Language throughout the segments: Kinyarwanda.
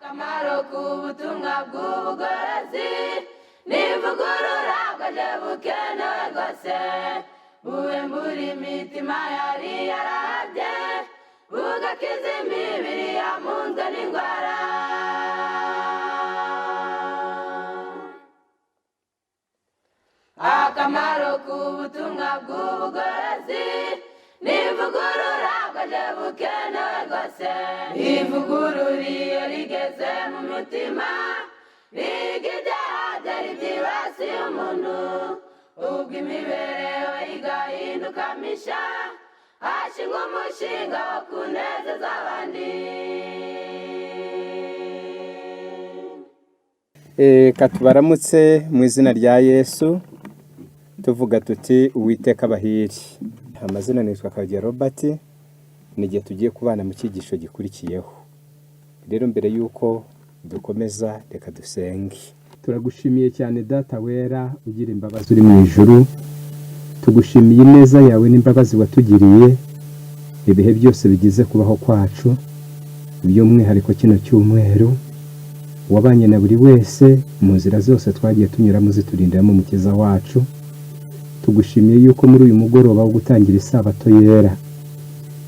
akamaro k'ubutumwa bw'ubugorozi n'ivugurura bwaje bukenewe rwose buwembura imitima yari yarabye bugakiza imibiri yamunzwe n'indwara. Akamaro k'ubutumwa bw'ubugorozi n'ivugurura bwaje bukenewe rwose ivugurura iyo rigeze mu mutima biga ibyaha byari byibasiye umuntu ubwo imibereho igahinduka misha hashingwa umushinga wo kunezeza abandi. Katubaramutse mu izina rya Yesu tuvuga tuti Uwiteka abahiri. Amazina nitwa Kayogera Robert, n'igihe tugiye kubana mu cyigisho gikurikiyeho. Rero mbere yuko dukomeza reka dusenge. Turagushimiye cyane Data wera ugira imbabazi uri mu ijuru, tugushimiye neza yawe n'imbabazi watugiriye ibihe byose bigize kubaho kwacu, by'umwihariko kino cyumweru wabanye na buri wese mu nzira zose twagiye tunyuramo ziturindiramo umukiza wacu. Tugushimiye yuko muri uyu mugoroba wo gutangira isabato yera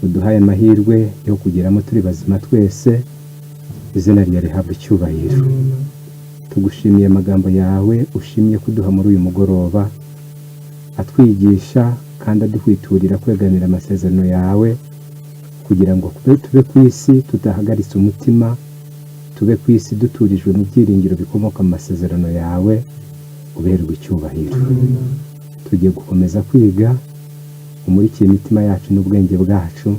uduhaye amahirwe yo kugeramo turi bazima twese, izina ryawe rihabwe icyubahiro. Tugushimiye amagambo yawe ushimye kuduha muri uyu mugoroba, atwigisha kandi aduhwiturira kwegamira amasezerano yawe, kugira ngo tube ku isi tudahagaritse umutima, tube ku isi duturijwe mu byiringiro bikomoka mu masezerano yawe, uberwe icyubahiro. Tugiye gukomeza kwiga, umurikiye imitima yacu n'ubwenge bwacu,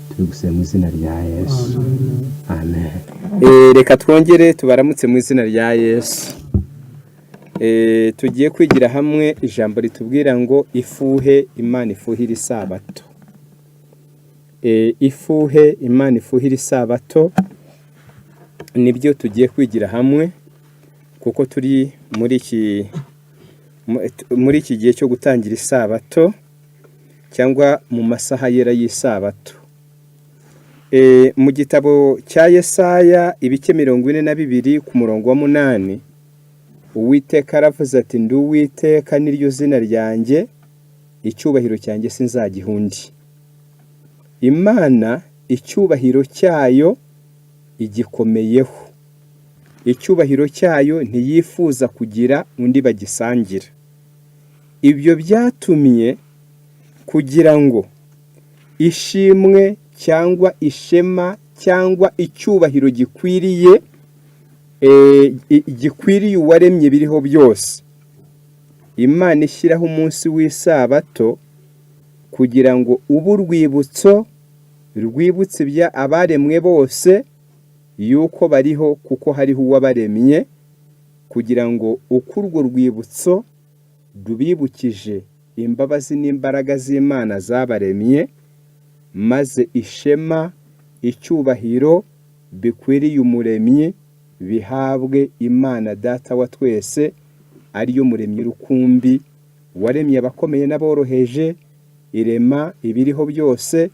tubigusaba mu izina rya Yesu, amen. Reka twongere tubaramutse mu izina rya Yesu. Tugiye kwigira hamwe ijambo ritubwira ngo ifuhe Imana ifuhira isabato. Ifuhe Imana ifuhira isabato nibyo tugiye kwigira hamwe, kuko turi muri iki gihe cyo gutangira isabato cyangwa mu masaha yera y'isabato. Mu gitabo cya Yesaya ibice 42 ku murongo wa 8, Uwiteka aravuze ati ndi Uwiteka niryo zina ryanjye, icyubahiro cyanjye sinzagihundi. Imana icyubahiro cyayo igikomeyeho, icyubahiro cyayo ntiyifuza kugira undi bagisangira. Ibyo byatumye kugira ngo ishimwe cyangwa ishema cyangwa icyubahiro gikwiriye uwaremye biriho byose, Imana ishyiraho umunsi w'isabato kugira ngo ubu rwibutse ibya abaremwe bose yuko bariho, kuko hariho uwabaremye, kugira ngo uko urwo rwibutso rubibukije imbabazi n'imbaraga z'Imana zabaremye, maze ishema icyubahiro bikwiriye umuremyi bihabwe Imana Data wa twese, ariyo muremyi rukumbi waremye abakomeye n'aboroheje, irema ibiriho byose,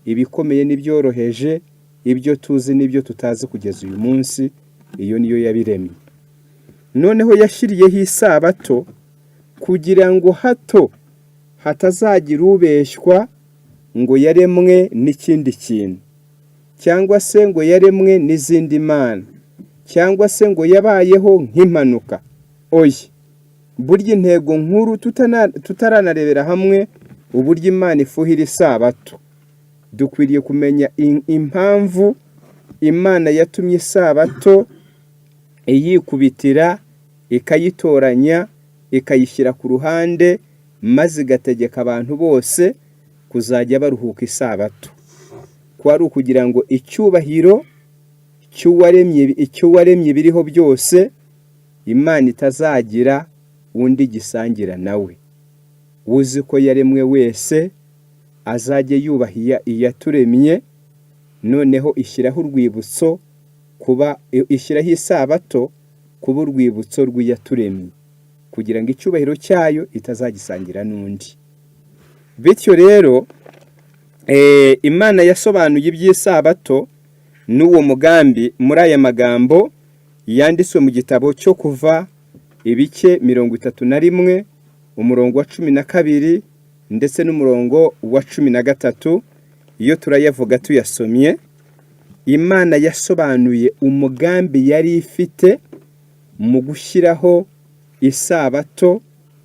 ibikomeye n'ibyoroheje, ibyo tuzi n'ibyo tutazi kugeza uyu munsi, iyo niyo yabiremye. Noneho yashyiriyeho isabato kugira ngo hato hatazagira ubeshywa ngo yaremwe n'ikindi kintu, cyangwa se ngo yaremwe n'izindi mana, cyangwa se ngo yabayeho nk'impanuka. Oya, burya intego nkuru tutaranarebera hamwe uburyo Imana ifuhira isabato, dukwiriye kumenya impamvu Imana yatumye isabato iyikubitira, ikayitoranya, ikayishyira ku ruhande, maze igategeka abantu bose kuzajya baruhuka isabato. Kwari ukugira ngo icyubahiro cy'uwaremye biriho byose Imana itazagira undi gisangira nawe. Uzi ko yaremwe wese azajye yubahiya iyaturemye. Noneho ishyiraho urwibutso, ishyiraho isabato kuba urwibutso rw'iyaturemye, kugira ngo icyubahiro cyayo itazagisangira n'undi. Bityo rero Imana yasobanuye iby'isabato n'uwo mugambi muri aya magambo yanditswe mu gitabo cyo kuva ibice 31 umurongo wa 12 ndetse n'umurongo wa 13. Iyo turayavuga tuyasomye, Imana yasobanuye umugambi yari ifite mu gushyiraho isabato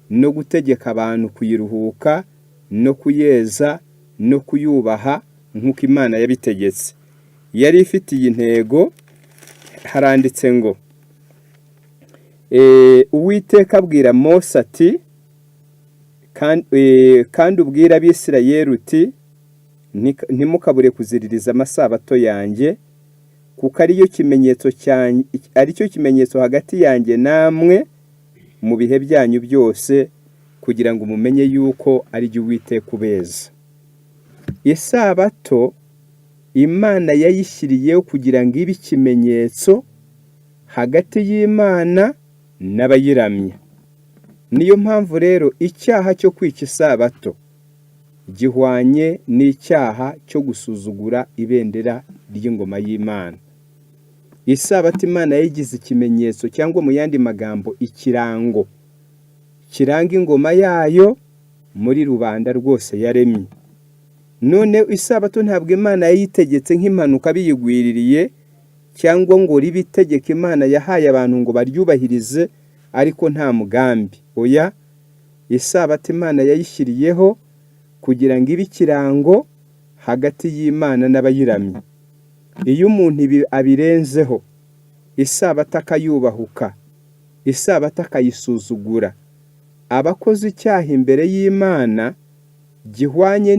no gutegeka abantu kuyiruhuka no kuyeza no kuyubaha nk'uko Imana yabitegetse. Yari ifite iyi ntego. Haranditse ngo Uwiteka abwira Mose ati kandi ubwira Abisirayeli uti ntimukabure kuziririza amasabato yanjye, kuko aricyo kimenyetso hagati yanjye namwe mu bihe byanyu byose, kugira ngo mumenye yuko ari jye Uwiteka ubeza. Isabato Imana yayishyiriyeho kugira ngo ibe ikimenyetso hagati y'Imana n'abayiramya. Niyo mpamvu rero icyaha cyo kwica isabato gihwanye n'icyaha cyo gusuzugura ibendera ry'ingoma y'Imana. Isabato Imana yayigize ikimenyetso, cyangwa mu yandi magambo ikirango kiranga ingoma yayo muri rubanda rwose yaremye. None isabato ntabwo Imana yayitegetse nk'impanuka biyigwiririye, cyangwa ngo ribe itegeko Imana yahaye abantu ngo baryubahirize ariko nta mugambi. Oya, isabato Imana yayishyiriyeho kugira ngo ibe ikirango hagati y'Imana n'abayiramya. Iyo umuntu abirenzeho, isabato akayubahuka, isabato akayisuzugura, abakoze icyaha imbere y'Imana gihwanye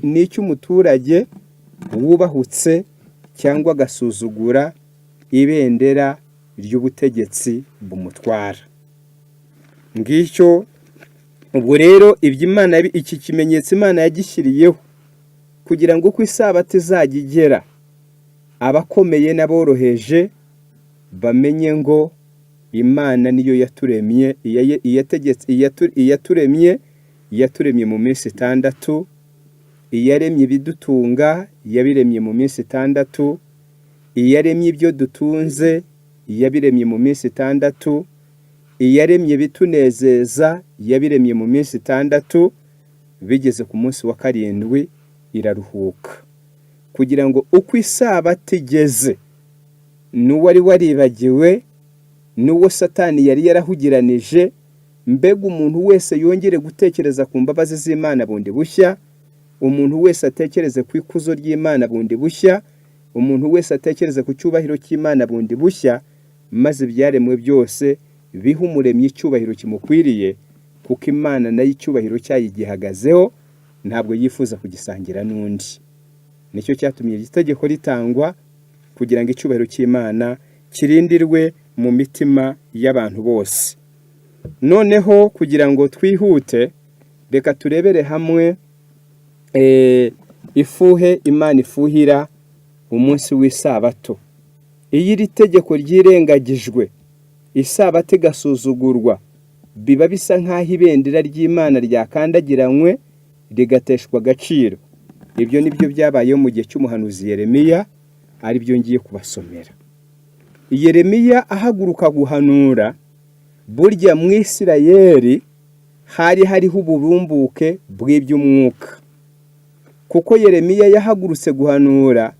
n'cy'umuturage wubahutse cyangwa agasuzugura ibendera ry'ubutegetsi bumutwara. Ngicyo ubwo rero iki kimenyetso Imana yagishyiriyeho kugira ngo uko isabato izajya igera, abakomeye n'aboroheje bamenye ngo Imana niyo yaturemye, iyaturemye mu minsi 6, iyaremye ibidutunga yabiremye mu minsi 6, iyaremye ibyo dutunze yabiremye mu minsi 6, iyaremye bitunezeza yabiremye mu minsi 6, bigeze ku munsi wa 7 iraruhuka. Kugira ngo uko isabato igeze, n'uwari waribagiwe, n'uwo Satani yari yarahugiranije, mbega umuntu wese yongere gutekereza ku mbabazi z'Imana bundi bushya, umuntu wese atekereze ku ikuzo ry'Imana bundi bushya, umuntu wese atekereze ku cyubahiro cy'Imana bundi bushya, maze ibyaremwe byose biha umuremyi icyubahiro kimukwiriye, kuko Imana nayo icyubahiro cyayigihagazeho, ntabwo yifuza kugisangira n'undi. Nicyo cyatumye itegeko ritangwa, kugira ngo icyubahiro cy'Imana kirindirwe mu mitima y'abantu bose. Noneho kugira ngo twihute, reka turebere hamwe ifuhe Imana ifuhira umunsi w'isabato. Iyo iri tegeko ryirengagijwe, isabato igasuzugurwa, biba bisa nk'aho ibendera ry'Imana ryakandagiranywe rigateshwa agaciro. Ibyo nibyo byabayeho mu gihe cy'umuhanuzi Yeremiya, ari byo ngiye kubasomera. Yeremiya ahaguruka guhanura, burya mu Isirayeli hari hariho uburumbuke bw'iby'umwuka, kuko Yeremiya yahagurutse guhanura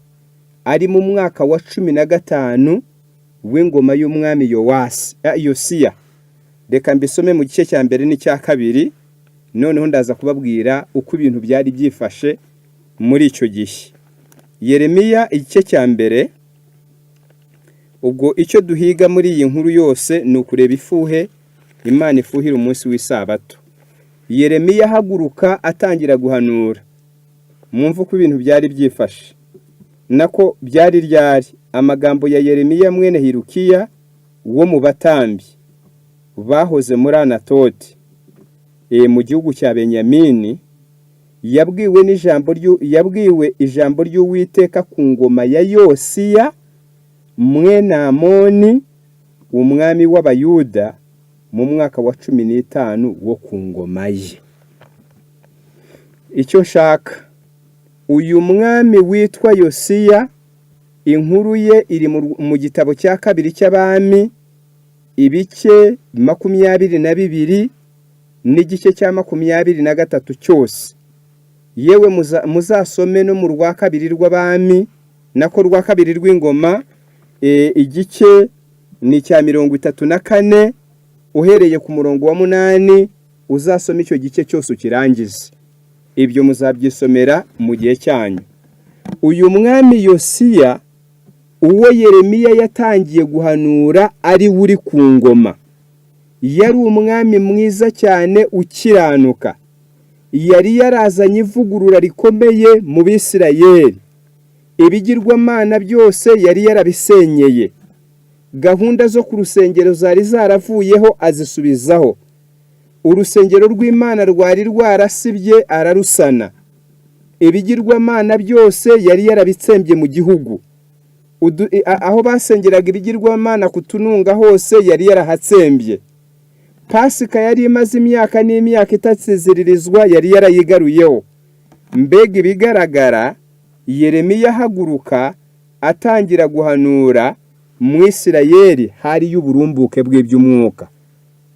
ari mu mwaka wa 15 w'ingoma y'umwami Yosiya. Reka mbisome mu gice cya mbere n'icya kabiri, noneho ndaza kubabwira uko ibintu byari byifashe muri icyo gihe. Yeremiya igice cya mbere. Ubwo icyo duhiga muri iyi nkuru yose ni ukureba ifuhe Imana ifuhira umunsi w'isabato. Yeremiya ahaguruka atangira guhanura. Mwumva uko ibintu byari byifashe, nako byari ryari. Amagambo ya Yeremiya mwene Hirukiya wo mu batambyi bahoze muri Anatoti mu gihugu cya Benyamini, yabwiwe ijambo ry'Uwiteka ku ngoma ya Yosiya mwene Amoni umwami w'Abayuda mu mwaka wa 15 wo ku ngoma ye. Icyo nshaka, uyu mwami witwa Yosiya inkuru ye iri mu gitabo cya kabiri cy'abami ibice 22 n'igice cya 23 cyose. Yewe muzasome no mu rwa kabiri rw'abami nako rwa kabiri rw'ingoma igice ni cya 34 uhereye ku murongo wa 8 uzasoma icyo gice cyose ukirangize. Ibyo muzabyisomera mu gihe cyanyu. Uyu mwami Yosiya uwo Yeremiya yatangiye guhanura ari uri ku ngoma, yari umwami mwiza cyane ukiranuka. Yari yarazanye ivugurura rikomeye mu Bisirayeli. Ibigirwamana byose yari yarabisenyeye. Gahunda zo ku rusengero zari zaravuyeho azisubizaho. Urusengero rw'Imana rwari rwarasibye ararusana. Ibigirwamana byose yari yarabitsembye mu gihugu. Aho basengeraga ibigirwamana kutununga hose yari yarahatsembye. Pasika yari imaze imyaka n'imyaka itasezeririzwa yari yarayigaruyeho. Mbega ibigaragara, Yeremiya haguruka atangira guhanura mu Isirayeli hari y'uburumbuke bw'iby'umwuka.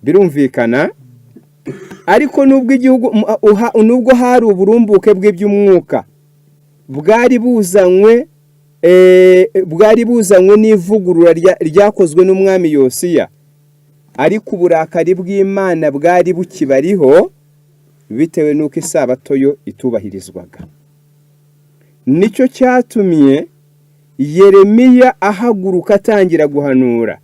Birumvikana? Ariko nubwo hari uburumbuke bw'iby'umwuka bwari buzanywe n'ivugurura ryakozwe n'umwami Yosiya, ariko uburakari bw'Imana bwari bukibariho bitewe n'uko isabato yo itubahirizwaga. Nicyo cyatumye Yeremiya ahaguruka atangira guhanura.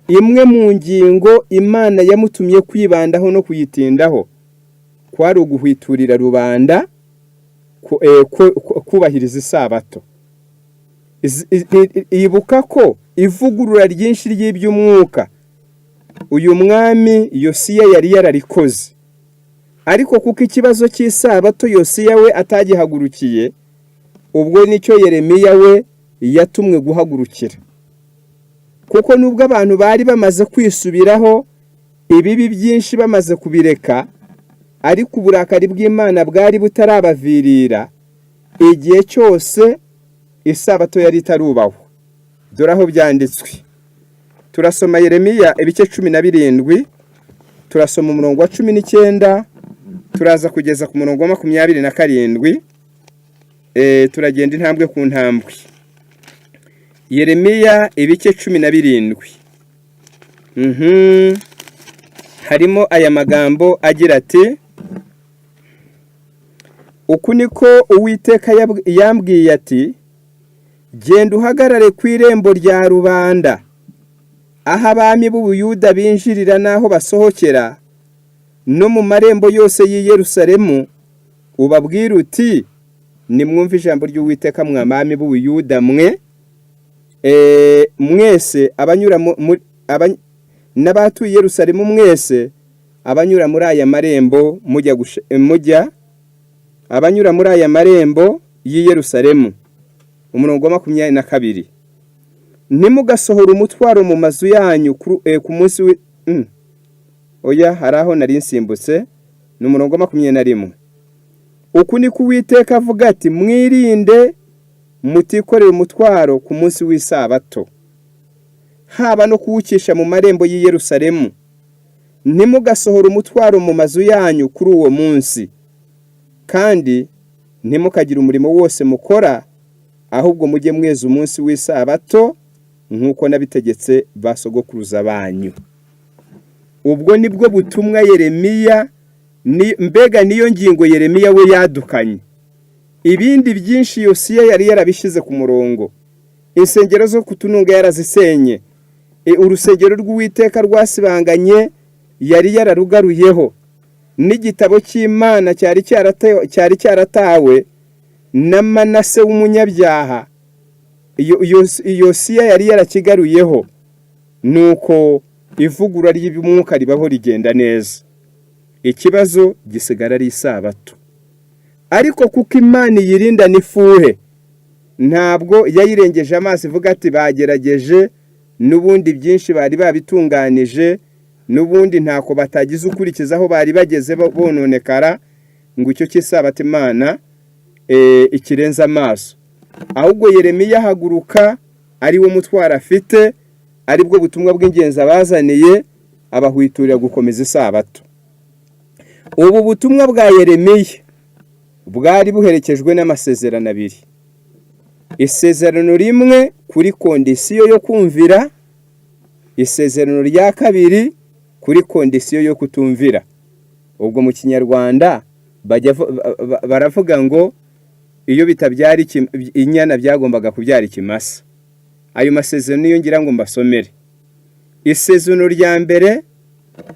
Imwe mu ngingo Imana yamutumye kwibandaho no kuyitindaho kwari uguhwiturira rubanda kubahiriza isabato. Ibuka ko ivugurura ryinshi ry'iby'umwuka uyu mwami Yosiya yari yararikoze, ariko kuko ikibazo cy'isabato Yosiya we atagihagurukiye, ubwo nicyo Yeremiya we yatumwe guhagurukira. Kuko nubwo abantu bari bamaze kwisubiraho, ibibi byinshi bamaze kubireka, ariko uburakari bw'Imana bwari butarabavirira igihe cyose isabato yari itarubahwa. Dore aho byanditswe. Turasoma Yeremiya ibice 17, turasoma umurongo wa 19, turaza kugeza ku murongo wa 27. Turagenda intambwe ku ntambwe. Yeremiya ibice 17. Harimo aya magambo agira ati: uku niko Uwiteka yambwiye ati, genda uhagarare ku irembo rya rubanda, aho abami b'Ubuyuda binjirira n'aho basohokera, no mu marembo yose y'i Yerusalemu, ubabwira uti, nimwumve ijambo ry'Uwiteka mwa bami b'Ubuyuda mwe, mwese abanyura n'abatuye Yerusalemu mwese abanyura muri aya marembo abanyura muri aya marembo y'i Yerusalemu. Umurongo wa 22. Ntimugasohora umutwaro mu mazu yanyu ku munsi haraho nari nsimbutse. Ni umurongo wa 21. Uku niko Uwiteka avuga ati, mwirinde mutikorera umutwaro ku munsi w'isabato, haba no kuwukisha mu marembo y'i Yerusalemu. Ntimugasohora umutwaro mu mazu yanyu kuri uwo munsi, kandi ntimukagira umurimo wose mukora, ahubwo mujye mweza umunsi w'isabato nk'uko nabitegetse basogokuruza banyu. Ubwo nibwo butumwa Yeremiya mbega niyo ngingo Yeremiya we yadukanye. Ibindi byinshi Yosiya yari yarabishize ku murongo. Insengero zo kutununga yarazisenye. Urusengero rw'Uwiteka rwasibanganye yari yararugaruyeho. N'igitabo cy'Imana cyari cyaratawe na Manase w'umunyabyaha, Yosiya yari yarakigaruyeho. Nuko ivugura ry'umwuka ribaho rigenda neza. Ikibazo gisigara ari isabato. Ariko kuko Imana yirinda n'ifuhe, ntabwo yayirengeje amaso ivuga ati bagerageje n'ubundi byinshi bari babitunganije, n'ubundi ntako batagize ukurikizaho bari bageze bononekara, ngo icyo cy'isabato Imana ikirenza amaso. ahubwo Yeremiya haguruka ari wo mutwara afite, ari bwo butumwa bw'ingenzi abazaniye, abahwiturira gukomeza isabato. Ubu butumwa bwa Yeremiya bwari buherekejwe n'amasezerano abiri. Isezerano rimwe kuri kondisiyo yo kumvira, isezerano rya kabiri kuri kondisiyo yo kutumvira. Ubwo mu Kinyarwanda baravuga ngo iyo bitabyara inyana byagombaga kubyara ikimasa. Ayo masezerano niyo ngira ngo mbasomere. Isezerano rya mbere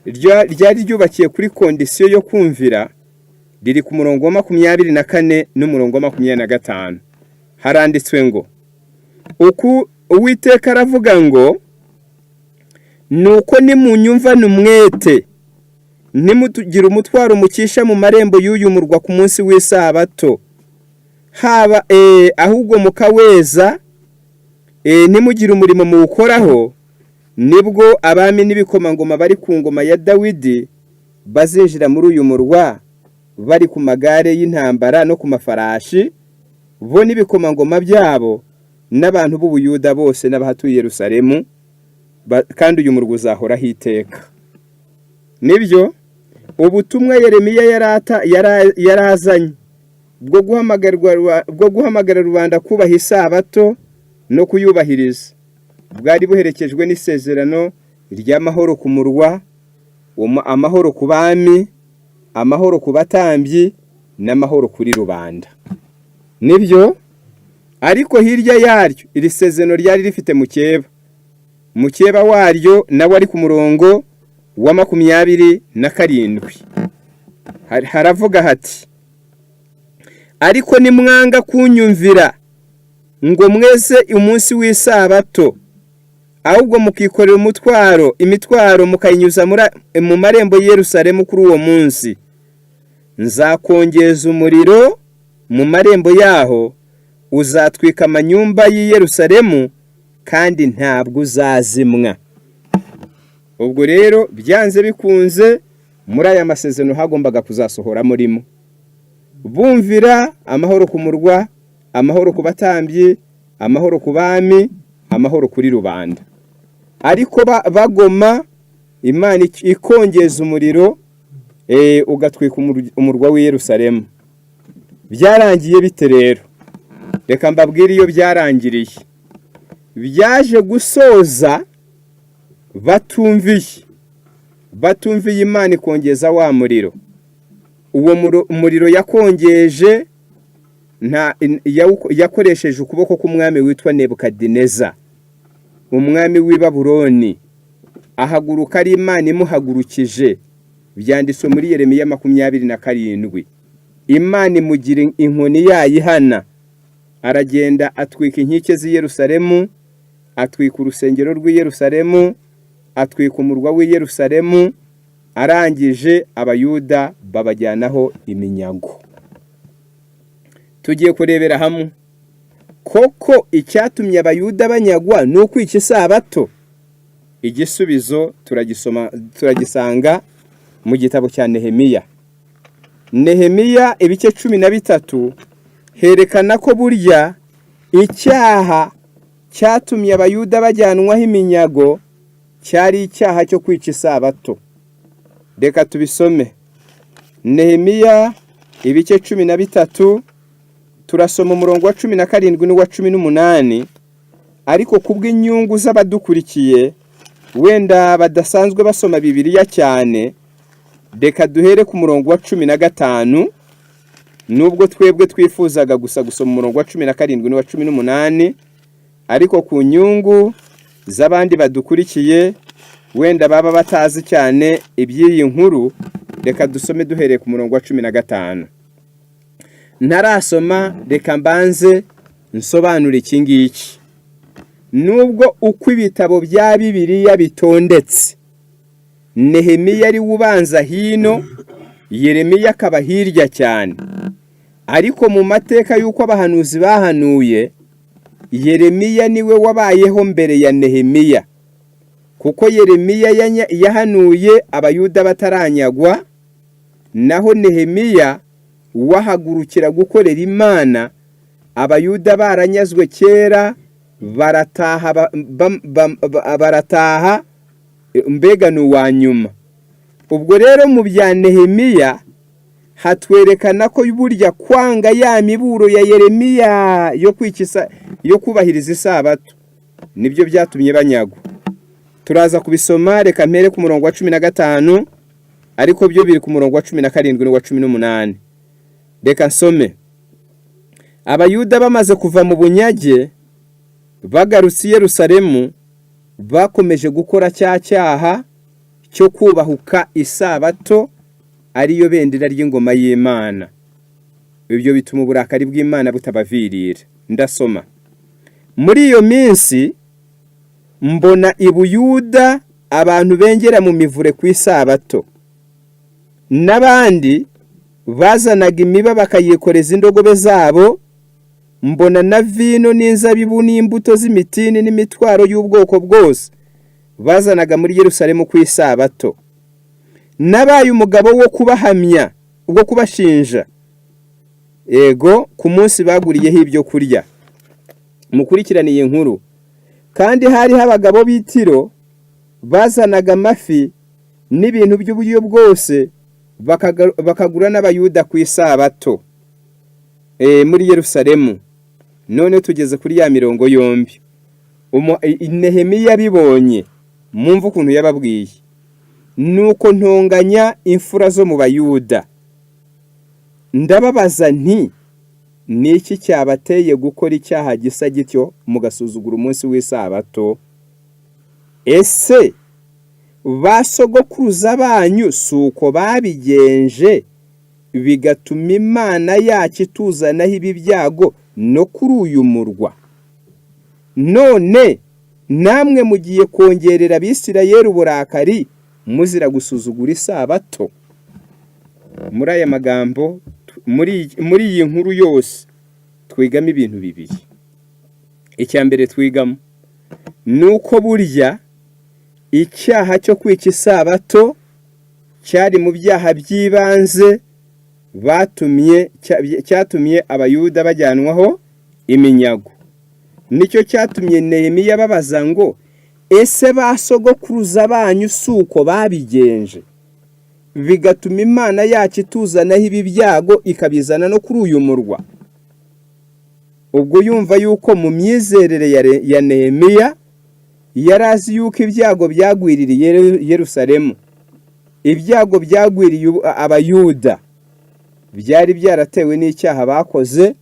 ryari ryubakiye kuri kondisiyo yo kumvira, riri ku murongo wa 24 n'umurongo wa 25. Haranditswe ngo, Uwiteka aravuga ngo, nuko nimunyumva numwete, nimutugira umutwaro mukisha mu marembo y'uyu murwa ku munsi w'isabato, haba ahubwo mukaweza, nimugira umurimo muwukoraho, nibwo abami n'ibikomangoma bari ku ngoma ya Dawidi bazinjira muri uyu murwa bari ku magare y'intambara no ku mafarashi, bo n'ibikomangoma byabo n'abantu b'Ubuyuda bose n'abahatuye Yerusalemu, kandi uyu murwa uzahoraho iteka. Nibyo ubutumwa Yeremiya yarazanye bwo guhamagarira rubanda kubaha isabato no kuyubahiriza, bwari buherekejwe n'isezerano ry'amahoro ku murwa, amahoro ku bami, amahoro ku batambyi n'amahoro kuri rubanda. Nibyo, ariko hirya yaryo iri sezerano ryari rifite mukeba waryo nawe ari ku murongo wa 27. Haravuga hati, ariko nimwanga kunyumvira ngo mweze umunsi w'isabato, ahubwo mukikorera imitwaro mukayinyuza mu marembo y'Yerusalemu kuri uwo munsi, nzakongeza umuriro mu marembo yaho, uzatwika amanyumba y'i Yerusalemu kandi ntabwo uzazimwa. Ubwo rero byanze bikunze muri aya masezerano hagombaga kuzasohora murimo bumvira amahoro ku murwa, amahoro ku batambyi, amahoro ku bami, amahoro kuri rubanda. Ariko bagoma, Imana ikongeza umuriro ugatwika umurwa w'i Yerusalemu. Byarangiye bite rero? Reka mbabwire iyo byarangiriye. Byaje gusoza batumviye Imana ikongeza wa muriro. Uwo muriro yakongeje yakoresheje ukuboko k'umwami witwa Nebukadineza, umwami w'i Babuloni. Ahaguruka ari Imana imuhagurukije. Byanditswe muri Yeremiya 27. Imana imugira inkoni yayihana, aragenda atwika inkike z'i Yerusalemu, atwika urusengero rw'i Yerusalemu, atwika umurwa w'i Yerusalemu, arangije Abayuda babajyanaho iminyago. Tugiye kurebera hamwe koko icyatumye Abayuda banyagwa no kwica isabato. Igisubizo turagisanga mu gitabo cya Nehemiya. Nehemiya ibice 13 herekana ko burya icyaha cyatumye Abayuda bajyanwaho iminyago cyari icyaha cyo kwica isabato. Reka tubisome. Nehemiya ibice 13 turasoma umurongo wa 17 n'uwa 18, ariko kubw'inyungu z'abadukurikiye wenda badasanzwe basoma Bibiliya cyane, reka duhere ku murongo wa 15, nubwo twebwe twifuzaga gusa gusoma umurongo wa 17 n'uwa 18, ariko ku nyungu z'abandi badukurikiye wenda baba batazi cyane iby'iyi nkuru, reka dusome duhereye ku murongo wa 15. Ntarasoma, reka mbanze nsobanura iki ngiki. Nubwo uko ibitabo bya Bibiliya bitondetse, Nehemiya ari ubanza hino, Yeremiya akaba hirya cyane, ariko mu mateka y'uko abahanuzi bahanuye, Yeremiya niwe wabayeho mbere ya Nehemiya, kuko Yeremiya yahanuye Abayuda bataranyagwa, naho Nehemiya wahagurukira gukorera Imana abayuda baranyazwe kera barataha mbega ni uwa nyuma. Ubwo rero mu bya Nehemiya hatwerekana ko burya kwanga ya miburo ya Yeremiya yo kubahiriza isabato nibyo byatumye banyagwa. Turaza kubisoma, reka mpere ku murongo wa 15 ariko byo biri ku murongo wa 17 n'uwa 18. Reka nsome. Abayuda bamaze kuva mu bunyage bagarutse i Yerusalemu, bakomeje gukora cyaha cyo kubahuka isabato ariyo bendera ry'ingoma y'Imana. Ibyo bituma uburakari bw'Imana butabavirira. Ndasoma. Muri iyo minsi mbona i Buyuda abantu bengera mu mivure ku isabato, n'abandi bazanaga imiba bakayikoreza indogobe zabo. Mbona na vino n'inzabibu n'imbuto z'imitini n'imitwaro y'ubwoko bwose bazanaga muri Yerusalemu ku isabato. Nabaye umugabo wo kubahamya, wo kubashinja, ego ku munsi baguriyeho ibyo kurya. Mukurikiraniye inkuru. Kandi hari abagabo b'Itiro bazanaga amafi n'ibintu by'uburyo bwose bakagura n'abayuda ku isabato muri Yerusalemu. None tugeze kuri ya mirongo yombi. Nehemiya bibonye, mumva ukuntu yababwiye. Nuko ntonganya imfura zo mu Bayuda, ndababaza nti niki cyabateye gukora icyaha gisa gityo mugasuzugura umunsi w'isabato? Ese basogokuruza banyu suko babigenje bigatuma Imana yacu ituzanaho ibi byago no kuri uyu murwa? None namwe mugiye kongerera Abisirayeli uburakari muzira gusuzugura isabato. Muri aya magambo, muri iyi nkuru yose twigamo ibintu bibiri. Icya mbere twigamo nuko burya icyaha cyo kwica isabato cyari mu byaha by'ibanze cyatumye abayuda bajyanwaho iminyago. Nicyo cyatumye Nehemiya babaza ngo ese basogokuruza banyu suko babigenje bigatuma Imana yacu ituzanaho ibi byago ikabizana no kuri uyu murwa? Ubwo yumva yuko mu myizerere ya Nehemiya yarazi yuko ibyago byagwiririye Yerusalemu, ibyago byagwiriye abayuda byari byaratewe n'icyaha bakoze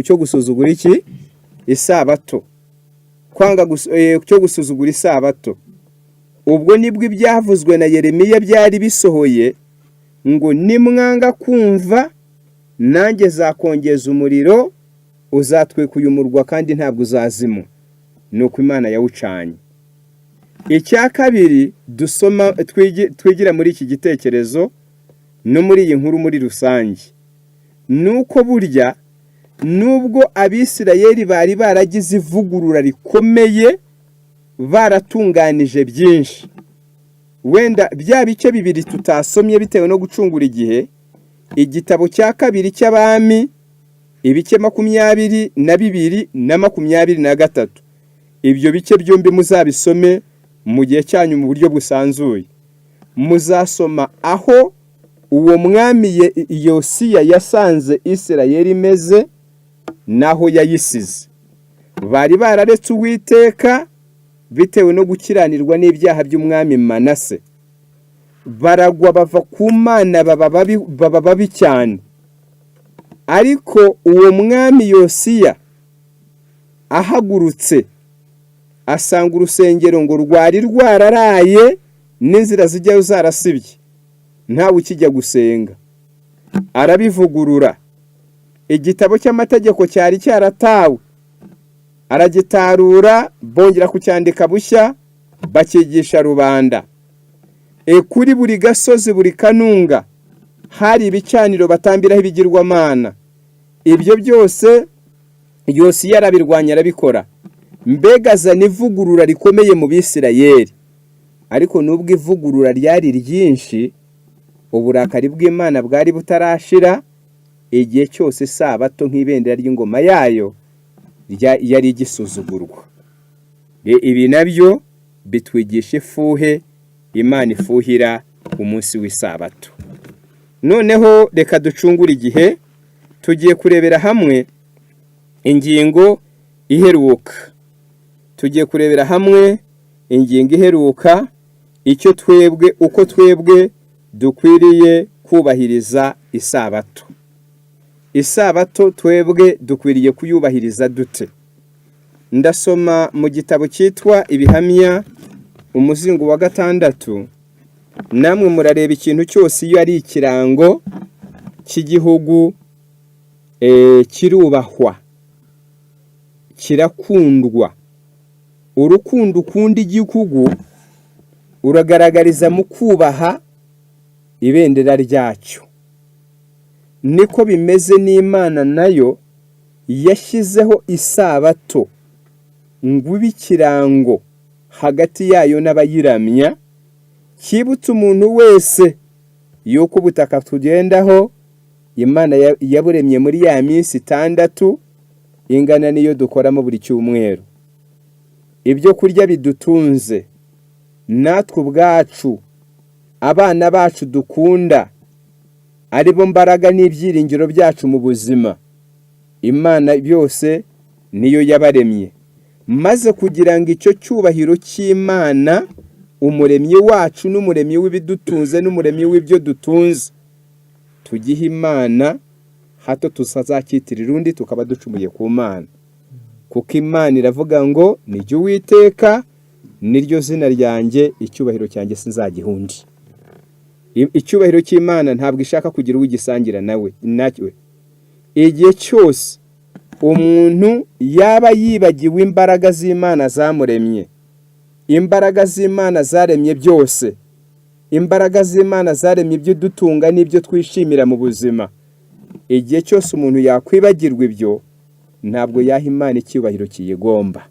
cyo gusuzugura iki isabato, cyo gusuzugura isabato. Ubwo nibwo ibyavuzwe na Yeremiya byari bisohoye ngo nimwanga kumva nanjye zakongeza umuriro uzatwika uyu murwa kandi ntabwo uzazimwa. Nuko Imana yawucanye. Icya kabiri dusoma twigira muri iki gitekerezo no muri iyi nkuru muri rusange, nuko burya nubwo Abisirayeli bari baragize ivugurura rikomeye, baratunganije byinshi, wenda bya bice bibiri tutasomye bitewe no gucungura igihe, igitabo cya kabiri cy'Abami ibice 22 na 23, ibyo bice byombi muzabisome mu gihe cyanyu mu buryo busanzuye. Muzasoma aho uwo mwami Yosiya yasanze Isirayeli imeze naho yayisize. Bari bararetse Uwiteka bitewe no gukiranirwa n'ibyaha by'umwami Manase, baragwa bava ku Mana baba babi cyane. Ariko uwo mwami Yosiya ahagurutse asanga urusengero ngo rwari rwararaye n'inzira zijyayo zarasibye, ntawe ukijya gusenga. Arabivugurura. Igitabo cy'amategeko cyari cyaratawe, aragitarura, bongera kucyandika bushya, bakigisha rubanda. Kuri buri gasozi, buri kanunga hari ibicaniro batambiraho ibigirwamana. Ibyo byose Yosiya arabirwanya, arabikora. Mbega azana ivugurura rikomeye mu Bisirayeli. Ariko nubwo ivugurura ryari ryinshi, uburakari bw'Imana bwari butarashira, igihe cyose isabato nk'ibendera ry'ingoma yayo yari igisuzugurwa. Ibi nabyo bitwigisha ifuhe Imana ifuhira umunsi w'isabato. Noneho reka ducungure igihe, tugiye kurebera hamwe ingingo iheruka. Tugiye kurebera hamwe ingingo iheruka, uko twebwe dukwiriye kubahiriza isabato. Isabato twebwe dukwiriye kuyubahiriza dute? Ndasoma mu gitabo cyitwa Ibihamya umuzingo wa 6. Namwe murareba ikintu cyose iyo ari ikirango cy'igihugu kirubahwa, kirakundwa. Urukundo ukunda igihugu uragaragariza mu kubaha ibendera ryacyo. Niko bimeze n'Imana nayo yashyizeho isabato ngo ikirango hagati yayo n'abayiramya, kibutse umuntu wese yuko ubutaka tugendaho Imana yaburemye muri ya minsi 6 ingana niyo dukoramo buri cyumweru. Ibyo kurya bidutunze natwe ubwacu, abana bacu dukunda, aribo mbaraga n'ibyiringiro byacu mu buzima. Imana byose niyo yabaremye, maze kugira ngo icyo cyubahiro cy'Imana, umuremyi wacu n'umuremyi w'ibidutunze n'umuremyi w'ibyo dutunze, tugihe Imana, hato tusazakitirira undi tukaba ducumuye ku Mana. Kuko Imana iravuga ngo nijye Uwiteka, niryo zina ryanjye, icyubahiro cyanjye sinzagihundi. Icyubahiro cy'Imana ntabwo ishaka kugira uwigisangira nawe. Igihe cyose umuntu yaba yibagiwe imbaraga z'Imana zamuremye, imbaraga z'Imana zaremye byose, imbaraga z'Imana zaremye ibyo dutunga n'ibyo twishimira mu buzima, igihe cyose umuntu yakwibagirwa ibyo, ntabwo yaha Imana icyubahiro kiyigomba.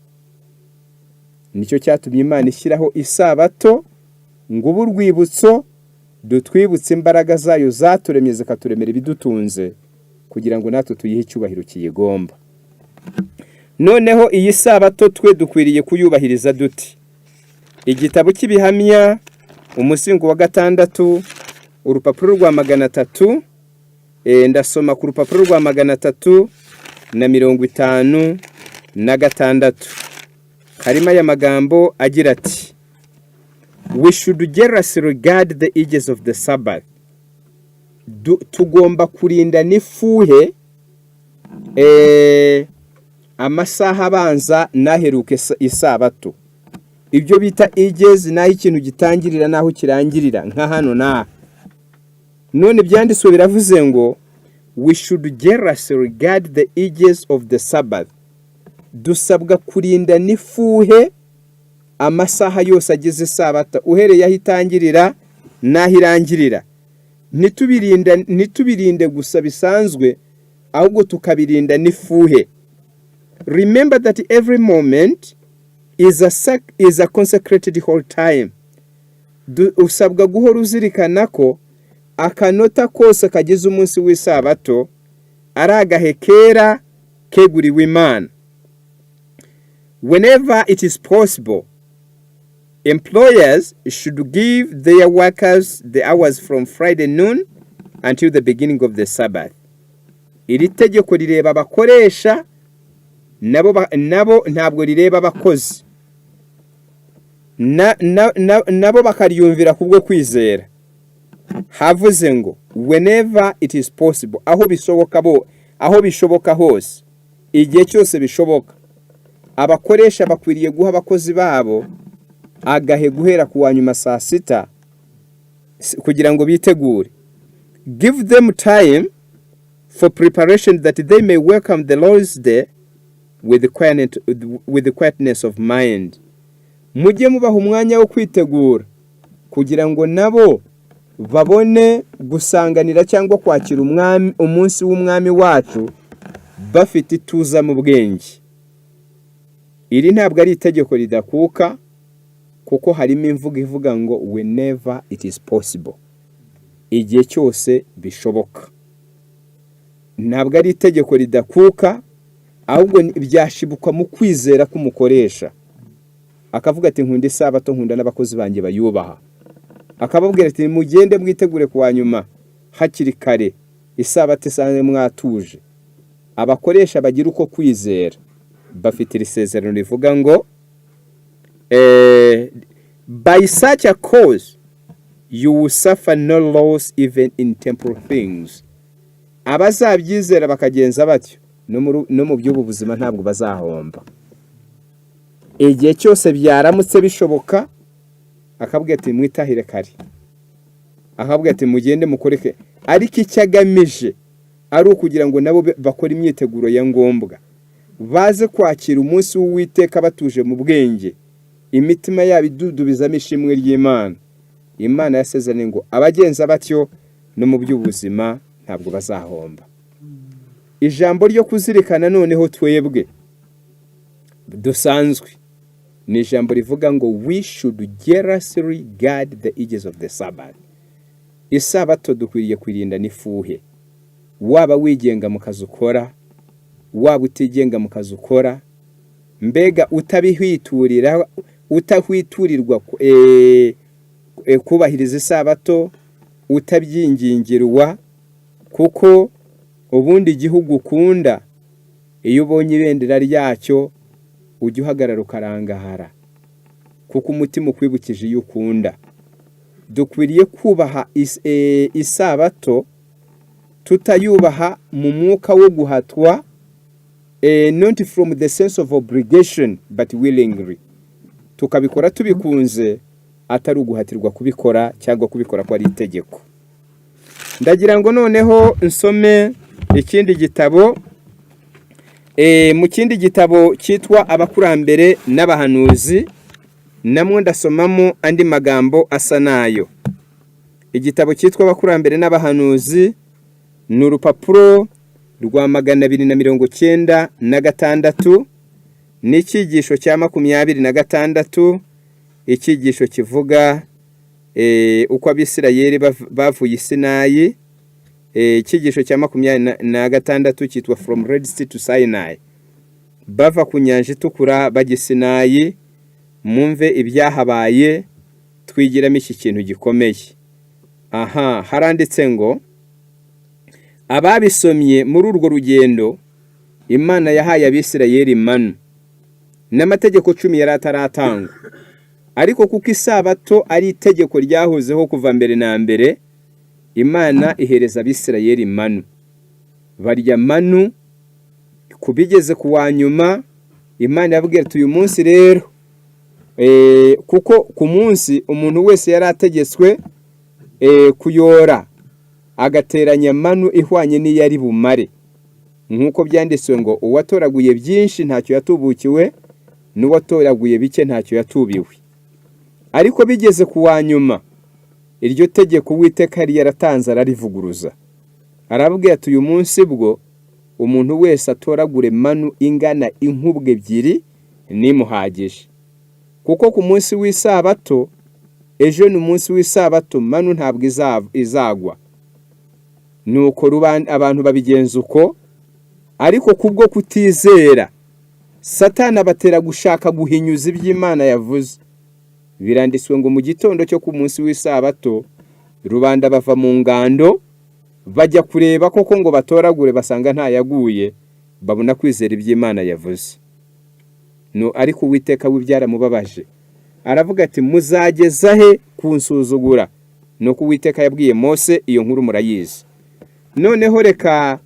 Nicyo cyatumye Imana ishyiraho isabato ngo ube urwibutso dutwibutse imbaraga zayo zaturemye zikaturemera ibidutunze, kugira ngo natwe tuyihe icyubahiro kiyigomba. Noneho iyi sabato twe dukwiriye kuyubahiriza duti? Igitabo cy'Ibihamya umuzingo wa 6 urupapuro rwa 300, ndasoma ku rupapuro rwa 356. Harimo aya magambo agira ati: We should jealously regard the edges of the Sabbath. Tugomba kurinda n'ifuhe amasaha abanza naheruke isabato. Ibyo bita edges, naho ikintu gitangirira naho kirangirira, nka hano na none byanditswe biravuze ngo we should jealously regard the edges of the Sabbath. Dusabwa kurinda n'ifuhe amasaha yose agize isabato, uhereye aho itangirira naho irangirira. Nitubirinde gusa bisanzwe, ahubwo tukabirinda n'ifuhe. Remember that every moment is a consecrated whole time. Usabwa guhora uzirikana ko akanota kose kagize umunsi w'isabato ari agahe kera keguriwe Imana. Whenever it is possible, employers should give their workers the hours from Friday noon until the beginning of the Sabbath. Iri tegeko rireba abakoresha, nabo ntabwo rireba abakozi. Nabo bakaryumvira kubwo kwizera. Havuze ngo whenever it is possible, aho bishoboka hose, igihe cyose bishoboka, abakoresha bakwiriye guha abakozi babo agahe guhera ku wanyuma 6 kugira ngo bitegure. Give them time for preparation that they may welcome the Lord's day with the quietness of mind. Mujye mubaha umwanya wo kwitegura kugira ngo nabo babone gusanganira cyangwa kwakira umunsi w'umwami wacu bafite ituza mu bwenge. Iri ntabwo ari itegeko ridakuka, kuko harimo imvugo ivuga ngo whenever it is possible, igihe cyose bishoboka. ntabwo ari itegeko ridakuka, ahubwo byashibukwa mu kwizera k'umukoresha. Akavuga ati nkunda isabato, nkunda n'abakozi banjye bayubaha. Akababwira ati mugende mwitegure kuwa nyuma hakiri kare, isabato isanzwe mwatuje. Abakoresha bagira uko kwizera, bafite isezerano rivuga ngo by such a cause you will suffer no loss even in temporal things. Abazabyizera bakagenza batyo no mu by'ubu buzima ntabwo bazahomba. Igihe cyose byaramutse bishoboka, akabwira ati mwitahire kare, akabwira ati mugende mukoreke. Ariko icyo agamije ari ukugira ngo nabo bakora imyiteguro ya ngombwa, baze kwakira umunsi w'Uwiteka batuje mu bwenge, imitima yabo idudubizamo ishimwe ry'Imana. Imana yasezeranye ngo abagenza batyo no mu by'ubuzima ntabwo bazahomba. Ijambo ryo kuzirikana noneho twebwe dusanzwe ni ijambo rivuga ngo we should jealously guard the edges of the Sabbath. Isabato dukwiriye kwirinda n'ifuhe. Waba wigenga mu kazi ukora, waba utigenga mu kazi ukora, mbega utahwiturirwa kubahiriza isabato, utabyingingirwa, kuko ubundi igihugu ukunda iyo ubonye ibendera ryacyo ujya uhagarara ukarangahara, kuko umutima ukwibukije iyo ukunda. Dukwiriye kubaha isabato, tutayubaha mu mwuka wo guhatwa, not from the sense of obligation but willingly. Tukabikora tubikunze, atari uguhatirwa kubikora cyangwa kubikora ko ari itegeko. Ndagira ngo noneho nsome ikindi gitabo, mu kindi gitabo cyitwa Abakurambere n'Abahanuzi, namwe ndasomamo andi magambo asa nayo. Igitabo cyitwa Abakurambere n'Abahanuzi ni urupapuro rwa 296, n'icyigisho cya 26, icyigisho kivuga uko Abisirayeli bavuye i Sinayi. Icyigisho cya 26 cyitwa From Red Sea to Sinai, bava ku nyanja itukura bajya Sinayi. Mumve ibyahabaye, twigiramo iki kintu gikomeye. Haranditse ngo ababisomye muri urwo rugendo, Imana yahaye Abisirayeli manu n'amategeko 10 yari ataratangwa. Ariko kuko isabato ari itegeko ryahozeho kuva mbere na mbere, Imana ihereza Abisirayeli manu. Barya manu, kubigeze kuwa nyuma Imana yabwira ati uyu munsi rero, kuko ku munsi umuntu wese yari ategetswe kuyora agateranya manu ihwanye n'iyari bumare, nkuko byanditswe ngo uwatoraguye byinshi ntacyo yatubukiwe, n'uwatoraguye bike ntacyo yatubiwe. Ariko bigeze kuwa nyuma, iryo tegeko Uwiteka yari yaratanze ararivuguruza. Arabwira ati uyu munsi bwo umuntu wese atoragure manu ingana inkubwe 2 nimuhagije, kuko ku munsi w'isabato, ejo ni umunsi w'isabato, manu ntabwo izagwa. Nuko abantu babigenza uko. Ariko kubwo kutizera, Satani abatera gushaka guhinyuza iby'Imana yavuze. Biranditswe ngo mu gitondo cyo ku munsi w'isabato, rubanda bava mu ngando bajya kureba koko ngo batoragure, basanga nta yaguye, babona kwizera iby'Imana yavuze. Ariko Uwiteka w'ibyaramubabaje aravuga ati muzageza he kunsuzugura? Nuko Uwiteka yabwiye Mose, iyo nkuru murayizi. Noneho reka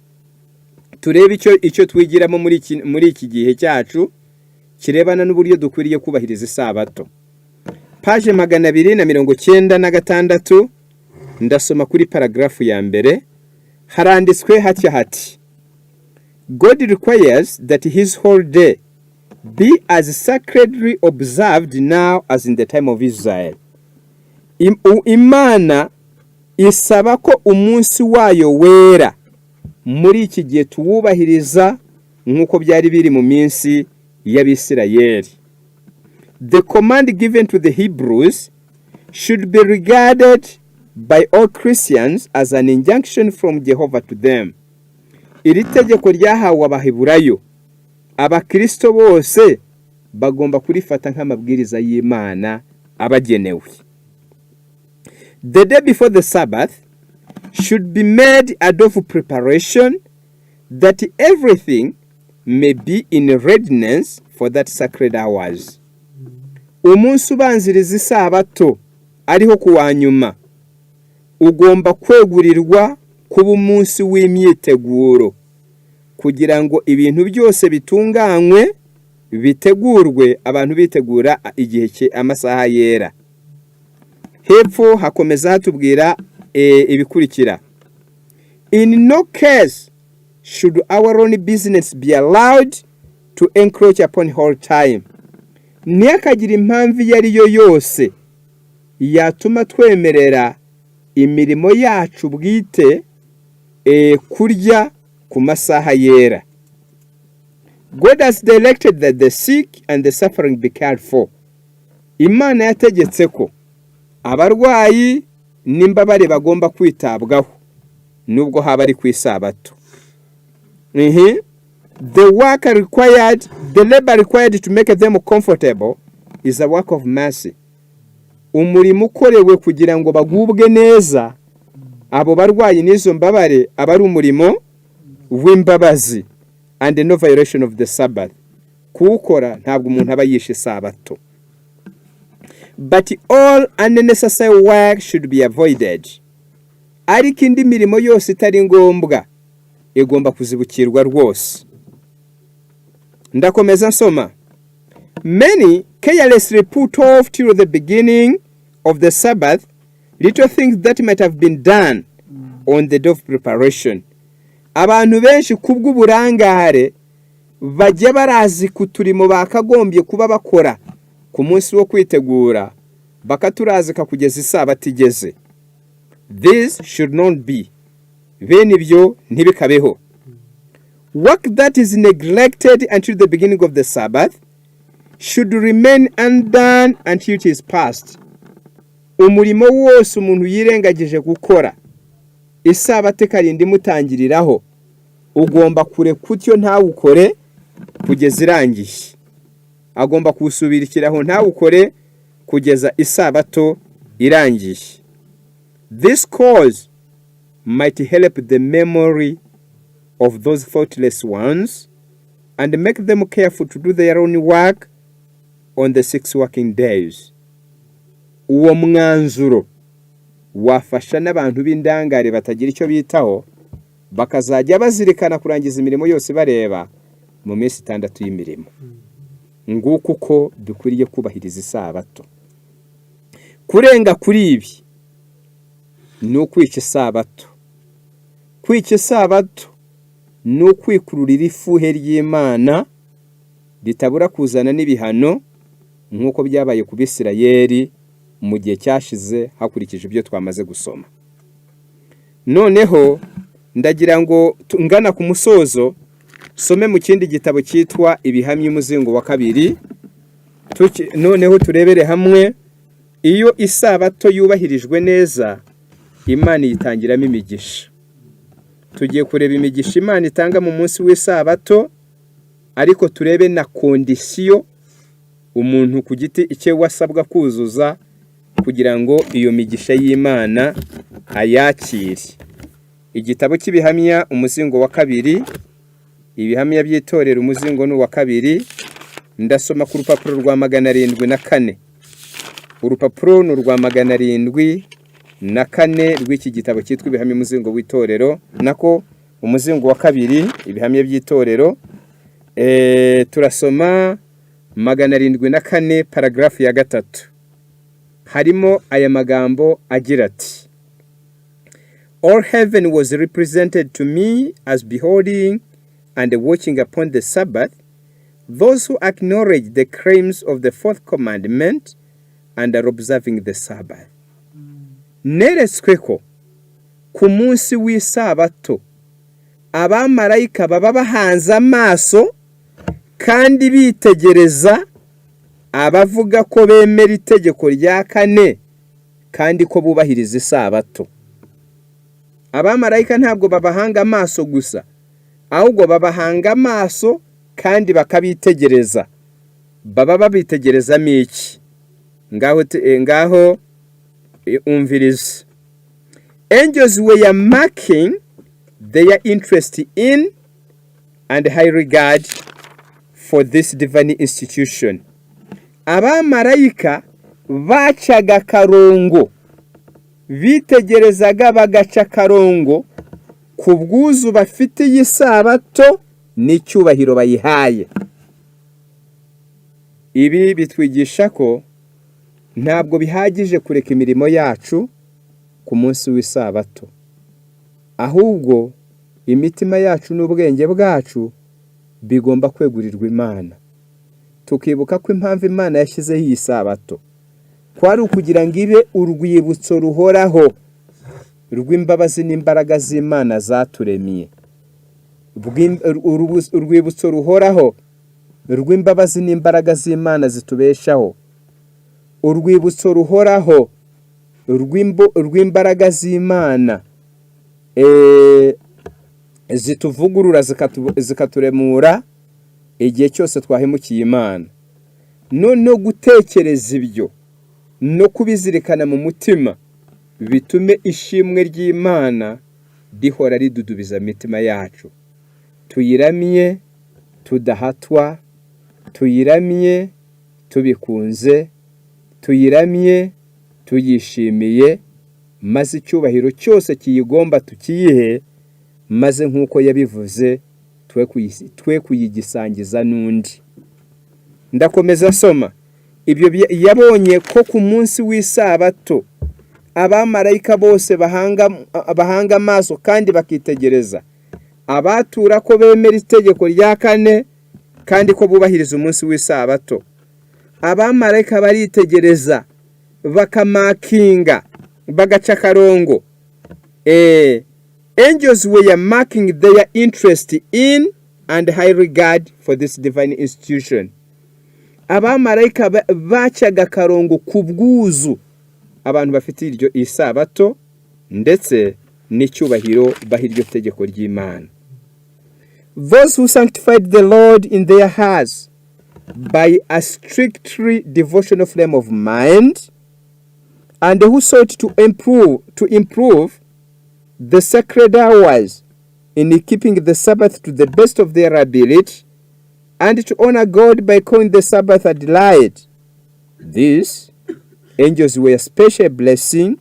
turebe icyo twigiramo muri iki gihe cyacu kirebana n'uburyo dukwiriye kubahiriza isabato. Page 296, ndasoma kuri paragrafu ya mbere. Haranditswe hati God requires that his whole day be as sacredly observed now as in the time of Israel. Imana isaba ko umunsi wayo wera muri iki gihe tuwubahiriza nkuko byari biri mu minsi y'Abisirayeli. The command given to the Hebrews should be regarded by all Christians as an injunction from Jehovah to them. iri tegeko ryahawe abaheburayo abakristo bose bagomba kurifata nk'amabwiriza y'Imana abagenewe. The day before the Sabbath should be made a day of preparation that everything may be in readiness for that sacred hours. Umunsi ubanziriza isabato ariho kuwa nyuma ugomba kwegurirwa kuba umunsi w'imyiteguro kugira ngo ibintu byose bitunganywe bitegurwe abantu bitegura igihe amasaha yera. Hepfo hakomeza hatubwira ibikurikira. In no case should our own business be allowed to encroach upon whole time. Ntihakagira impamvu iyo ari yo yose yatuma twemerera imirimo yacu bwite kurya ku masaha yera. God has directed that the sick and the suffering be cared for. Imana yategetse ko abarwayi n'imbabare bagomba kwitabwaho nubwo haba ari ku isabato. The labor required to make them comfortable is a work of mercy. Umurimo ukorewe kugira ngo bagubwe neza abo barwayi n'izo mbabare aba ari umurimo w'imbabazi and no violation of the Sabbath. Kuwukora ntabwo umuntu aba yishe isabato. But all unnecessary work should be avoided. Ariko indi mirimo yose itari ngombwa igomba kuzibukirwa rwose. Ndakomeza nsoma. Many carelessly put off till the beginning of the Sabbath little things that might have been done on the day of preparation. Abantu benshi kubw'uburangare bajya barazi kuturimo bakagombye kuba bakora ku munsi wo kwitegura bakaturazika kugeza isabato igeze. This should not be. Bene ibyo ntibikabeho. Work that is neglected until the beginning of the Sabbath should remain undone until it is past. Umurimo wose umuntu yirengagije gukora isabato karindi mutangiriraho ugomba kure kutyo ntawukore kugeza irangiye. Agomba kusubirikiraho ntawukore kugeza isabato irangiye. This cause might help the memory of those thoughtless ones and make them careful to do their own work on the 6 working days. Uwo mwanzuro wafasha n'abantu b'indangare batagira icyo bitaho bakazajya bazirikana kurangiza imirimo yose bareba mu minsi 6 y'imirimo. Nguko uko dukwiriye kubahiriza isabato. Kurenga kuri ibi ni ukwica isabato. Kwica isabato ni ukwikururira ifuhe ry'Imana ritabura kuzana n'ibihano nk'uko byabaye ku Bisirayeli mu gihe cyashize hakurikije ibyo twamaze gusoma. Noneho ndagira ngo ngana ku musozo some mu kindi gitabo cyitwa Ibihamya umuzingo wa 2. Noneho turebere hamwe iyo isabato yubahirijwe neza Imana yitangiramo imigisha. Tugiye kureba imigisha Imana itanga mu munsi w'isabato ariko turebe na kondisiyo umuntu ku giti icyo wasabwa kuzuza kugira ngo iyo migisha y'Imana ayakire. Igitabo cy'Ibihamya umuzingo wa 2, Ibihamya by'itorero umuzingo ni wa 2. Ndasoma ku rupapuro rwa 704. Urupapuro ni rwa 704 rw'iki gitabo cyitwa Ibihamya umuzingo w'itorero, nako umuzingo wa 2 Ibihamya by'itorero. Turasoma 704 paragrafu ya 3. Harimo aya magambo agira ati: All heaven was represented to me as beholding and watching upon the Sabbath those who acknowledge the claims of the 4th commandment and are observing the Sabbath. Neretswe ko ku munsi w'isabato abamarayika baba bahanze amaso kandi bitegereza abavuga ko bemera itegeko rya 4 kandi ko bubahiriza isabato. Abamarayika ntabwo babahanga amaso gusa ahubwo babahanga amaso kandi bakabitegereza. Baba babitegerezamo iki? Ngaho umviriza. Angels were marking their interest in and high regard for this divine institution. Abamarayika bacaga karongo, bitegerezaga bagaca karongo ku bwuzu bafitiye isabato n'icyubahiro bayihaye. Ibi bitwigisha ko ntabwo bihagije kureka imirimo yacu ku munsi w'isabato, ahubwo imitima yacu n'ubwenge bwacu bigomba kwegurirwa Imana. Tukibuka ko impamvu Imana yashyizeho iyi sabato kwari ukugira ngo ibe urwibutso ruhoraho rw'imbabazi n'imbaraga z'Imana zaturemiye. Urwibutso ruhoraho rw'imbabazi n'imbaraga z'Imana zitubeshaho. Urwibutso ruhoraho rw'imbaraga z'Imana zituvugurura zikaturemura igihe cyose twahemukiye Imana. No gutekereza ibyo no kubizirikana mu mutima bitume ishimwe ry'Imana rihora ridudubiza imitima yacu. Tuyiramye tudahatwa, tuyiramye tubikunze, tuyiramye tuyishimiye, maze icyubahiro cyose kiyigomba tukiyihe, maze nk'uko yabivuze twe kuyigisangiza n'undi. Ndakomeza soma. Ibyo yabonye ko ku munsi w'isabato abamarayika bose bahanga amaso kandi bakitegereza, abatura ko bemera itegeko rya kane kandi ko bubahiriza umunsi w'isabato. Abamarayika baritegereza bakamakinga bagaca karongo. Angels were marking their interest in and high regard for this divine institution. Abamarayika bacaga karongo ku bwuzu abantu bafite iryo isabato ndetse n'icyubahiro bahiryo tegeko ry'Imana. Those who sanctified the Lord in their hearts by a strictly devotional frame of mind, and who sought to improve the sacred hours in keeping the Sabbath to the best of their ability, and to honor God by calling the Sabbath a delight. These angels were a special blessing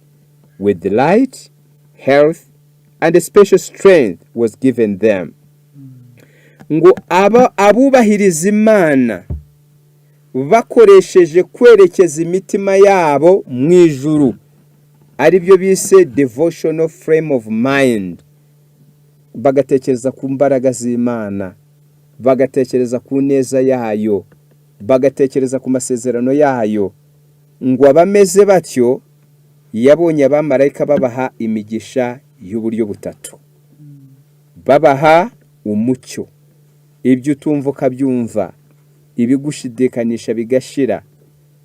with delight, health, and a special strength was given them. Ngo abubahiriza Imana bakoresheje kwerekeza imitima yabo mu ijuru, ari byo bise devotional frame of mind, bagatekereza ku mbaraga z'Imana, bagatekereza ku neza yayo, bagatekereza ku masezerano yayo. Ngo abameze batyo yabonye abamarayika babaha imigisha y'uburyo butatu. Babaha umucyo, ibyo utumva ukabyumva, ibigushidikanisha bigashira.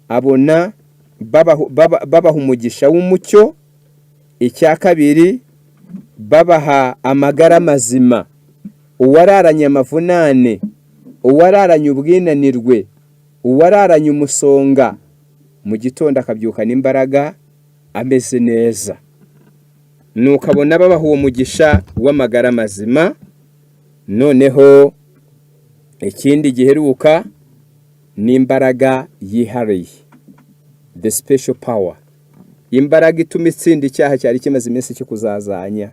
Abona babaha umugisha w'umucyo. Icya kabiri, babaha amagara mazima, uwararanye amavunane, uwararanye ubwinanirwe, uwararanye umusonga, mu gitondo akabyukana imbaraga ameze neza. Nukabona babaha uwo mugisha w'amagara mazima. Noneho ikindi giheruka ni imbaraga yihariye, the special power, imbaraga ituma itsinda icyaha cyari kimaze iminsi cyo kuzazanya,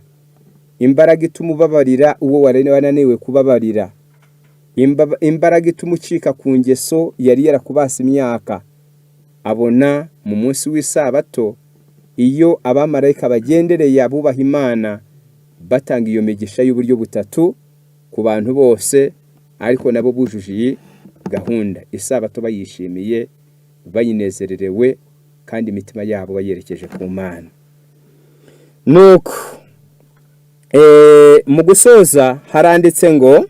imbaraga ituma ubabarira uwo wananiwe kubabarira, imbaraga ituma ucika ku ngeso yari yarakubasa imyaka. Abona mu munsi w'isabato iyo abamarayika bagendereye abubaha Imana batanga iyo migisha y'uburyo butatu ku bantu bose, ariko nabo bujuje gahunda. Isabato bayishimiye, bayinezererewe, kandi imitima yabo bayerekeje ku Mana. Nuko mu gusoza haranditse ngo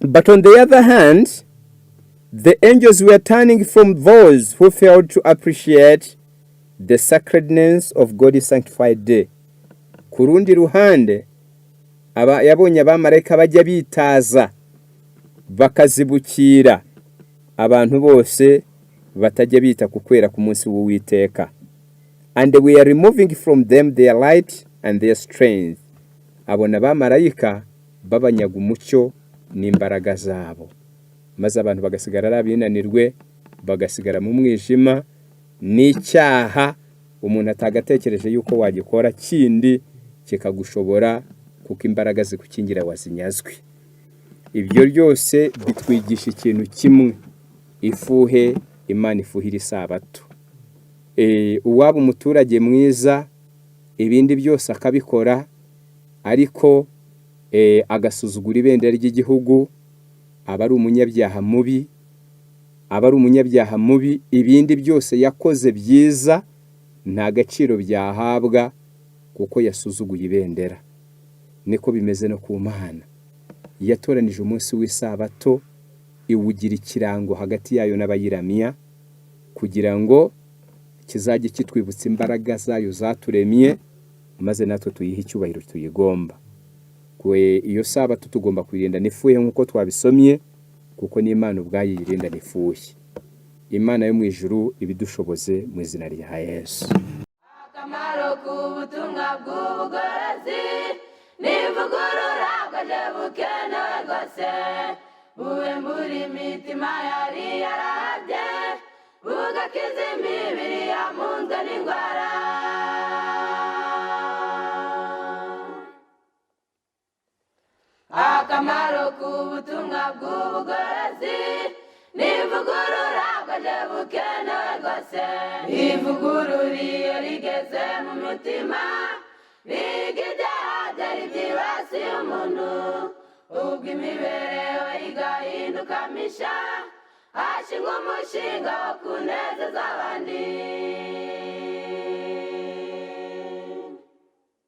but on the other hand, the angels were turning from those who failed to appreciate the sacredness of God's sanctified day. Ku rundi ruhande yabonye abamarayika bajya bitaza bakazibukira abantu bose batajya bita ku kwera ku munsi w'Uwiteka. And we are removing from them their light and their strength. Abona abamarayika babanyaga umucyo n'imbaraga zabo, maze abantu bagasigara ari abinanirwe, bagasigara mu mwijima n'icyaha umuntu atagatekereje yuko wagikora kindi kikagushobora kuko imbaraga zikukingira wazinyazwe. Ibyo byose bitwigisha ikintu kimwe: ifuhe, Imana ifuhira isabato. Uwaba umuturage mwiza ibindi byose akabikora, ariko agasuzugura ibendera ry'igihugu, aba ari umunyabyaha mubi. Ibindi byose yakoze byiza nta gaciro byahabwa kuko yasuzuguye ibendera. Niko bimeze no ku Mana. Yatoranije umunsi w'isabato, iwugira ikirango hagati yayo n'abayiramya, kugira ngo kizajye kitwibutsa imbaraga zayo zaturemye, maze natwe tuyihe icyubahiro tuyigomba. Iyo sabato tugomba kuyirinda n'ifuhe nk'uko twabisomye, kuko n'Imana ubwayo yirinda n'ifuhe. Imana yo mu ijuru ibidushoboze mu izina rya Yesu. Akamaro k'ubutumwa bw'ubugorozi n'ivugurura bwaje bukenewe rwose, buwembura imitima yari yarabye, bugakiza imibiri yamunzwe n'indwara. Akamaro k'ubutumwa bw'ubugorozi n'ivugurura bwaje bukenewe rwose, ivugurura iyo rigeze mu mutima biga ibyaha byari byibasiye umuntu, ubwo imibereho igahinduka misha, hashingwa umushinga wo kunezeza abandi.